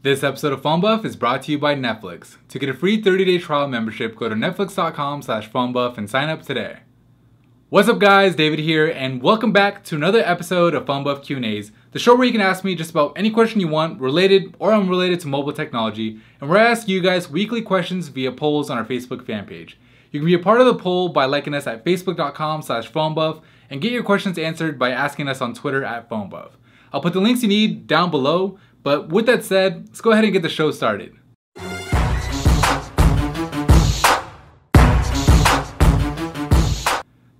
This episode of PhoneBuff is brought to you by Netflix. To get a free 30-day trial membership, go to netflix.com/phonebuff and sign up today. What's up guys, David here, and welcome back to another episode of PhoneBuff Q&As, the show where you can ask me just about any question you want, related or unrelated to mobile technology, and where I ask you guys weekly questions via polls on our Facebook fan page. You can be a part of the poll by liking us at facebook.com/phonebuff and get your questions answered by asking us on Twitter at PhoneBuff. I'll put the links you need down below. But with that said, let's go ahead and get the show started.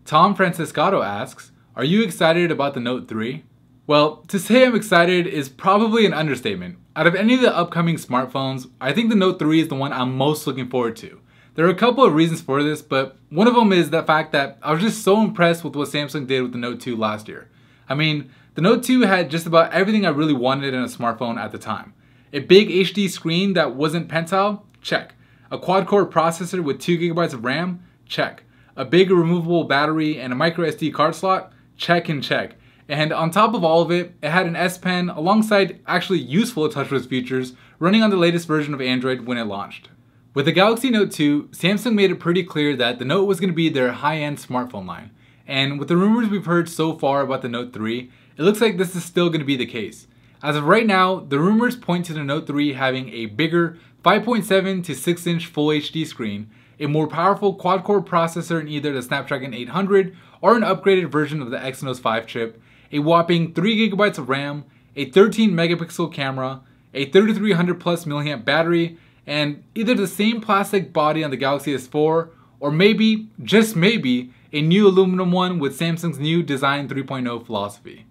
Tom Franciscato asks, are you excited about the Note 3? Well, to say I'm excited is probably an understatement. Out of any of the upcoming smartphones, I think the Note 3 is the one I'm most looking forward to. There are a couple of reasons for this, but one of them is the fact that I was just so impressed with what Samsung did with the Note 2 last year. I mean, the Note 2 had just about everything I really wanted in a smartphone at the time. A big HD screen that wasn't pentile? Check. A quad-core processor with 2GB of RAM? Check. A big removable battery and a micro SD card slot? Check and check. And on top of all of it, it had an S Pen alongside actually useful TouchWiz features running on the latest version of Android when it launched. With the Galaxy Note 2, Samsung made it pretty clear that the Note was going to be their high-end smartphone line. And with the rumors we've heard so far about the Note 3, it looks like this is still going to be the case. As of right now, the rumors point to the Note 3 having a bigger 5.7 to 6-inch Full HD screen, a more powerful quad-core processor in either the Snapdragon 800 or an upgraded version of the Exynos 5 chip, a whopping 3GB of RAM, a 13-megapixel camera, a 3300 plus mAh battery, and either the same plastic body on the Galaxy S4 or maybe, just maybe, a new aluminum one with Samsung's new Design 3.0 philosophy.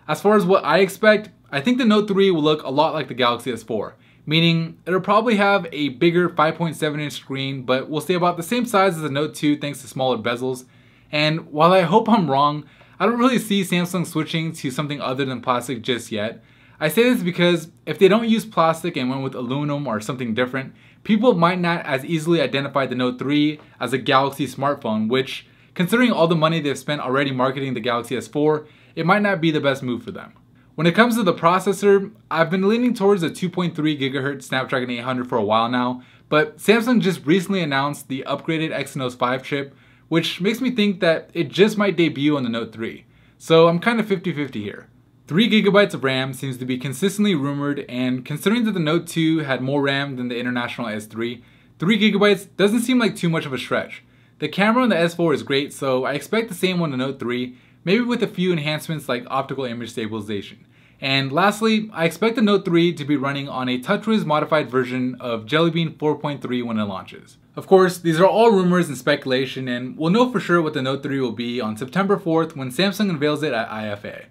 As far as what I expect, I think the Note 3 will look a lot like the Galaxy S4, meaning it'll probably have a bigger 5.7-inch screen, but will stay about the same size as the Note 2 thanks to smaller bezels. And while I hope I'm wrong, I don't really see Samsung switching to something other than plastic just yet. I say this because if they don't use plastic and went with aluminum or something different, people might not as easily identify the Note 3 as a Galaxy smartphone, which, considering all the money they've spent already marketing the Galaxy S4, it might not be the best move for them. When it comes to the processor, I've been leaning towards a 2.3 GHz Snapdragon 800 for a while now, but Samsung just recently announced the upgraded Exynos 5 chip, which makes me think that it just might debut on the Note 3. So I'm kind of 50-50 here. 3GB of RAM seems to be consistently rumored, and considering that the Note 2 had more RAM than the international S3, 3GB doesn't seem like too much of a stretch. The camera on the S4 is great, so I expect the same on the Note 3, maybe with a few enhancements like optical image stabilization. And lastly, I expect the Note 3 to be running on a TouchWiz modified version of Jelly Bean 4.3 when it launches. Of course, these are all rumors and speculation, and we'll know for sure what the Note 3 will be on September 4th when Samsung unveils it at IFA.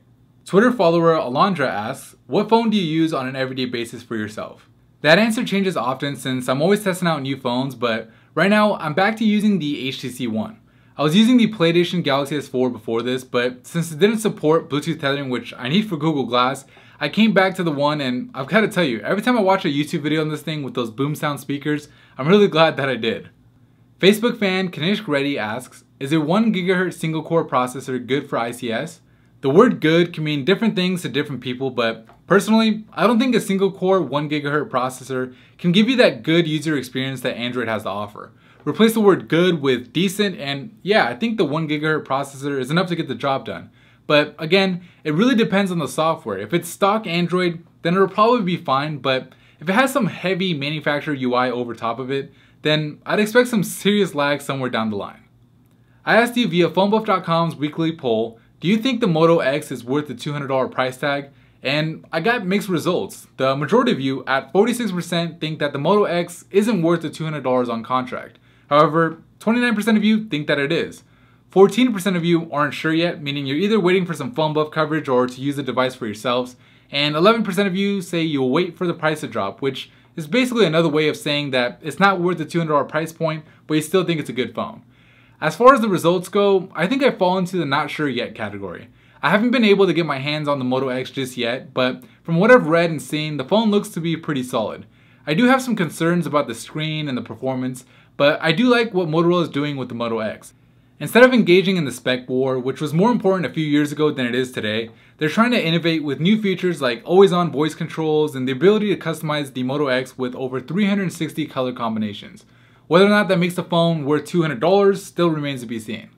Twitter follower Alondra asks, what phone do you use on an everyday basis for yourself? That answer changes often since I'm always testing out new phones, but right now I'm back to using the HTC One. I was using the PlayStation Galaxy S4 before this, but since it didn't support Bluetooth tethering, which I need for Google Glass, I came back to the One, and I've got to tell you, every time I watch a YouTube video on this thing with those boom sound speakers, I'm really glad that I did. Facebook fan Kanishk Reddy asks, is a 1 GHz single core processor good for ICS? The word good can mean different things to different people, but personally, I don't think a single core 1 GHz processor can give you that good user experience that Android has to offer. Replace the word good with decent, and yeah, I think the 1 GHz processor is enough to get the job done. But again, it really depends on the software. If it's stock Android, then it'll probably be fine, but if it has some heavy manufacturer UI over top of it, then I'd expect some serious lag somewhere down the line. I asked you via phonebuff.com's weekly poll, do you think the Moto X is worth the $200 price tag? And I got mixed results. The majority of you, at 46%, think that the Moto X isn't worth the $200 on contract. However, 29% of you think that it is. 14% of you aren't sure yet, meaning you're either waiting for some PhoneBuff coverage or to use the device for yourselves. And 11% of you say you'll wait for the price to drop, which is basically another way of saying that it's not worth the $200 price point, but you still think it's a good phone. As far as the results go, I think I fall into the not sure yet category. I haven't been able to get my hands on the Moto X just yet, but from what I've read and seen, the phone looks to be pretty solid. I do have some concerns about the screen and the performance, but I do like what Motorola is doing with the Moto X. Instead of engaging in the spec war, which was more important a few years ago than it is today, they're trying to innovate with new features like always-on voice controls and the ability to customize the Moto X with over 360 color combinations. Whether or not that makes the phone worth $200 still remains to be seen.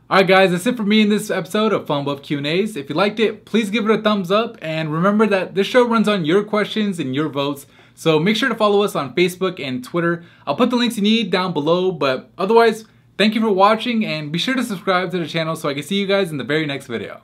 Alright guys, that's it for me in this episode of PhoneBuff Q&As. If you liked it, please give it a thumbs up, and remember that this show runs on your questions and your votes, so make sure to follow us on Facebook and Twitter. I'll put the links you need down below, but otherwise, thank you for watching, and be sure to subscribe to the channel so I can see you guys in the very next video.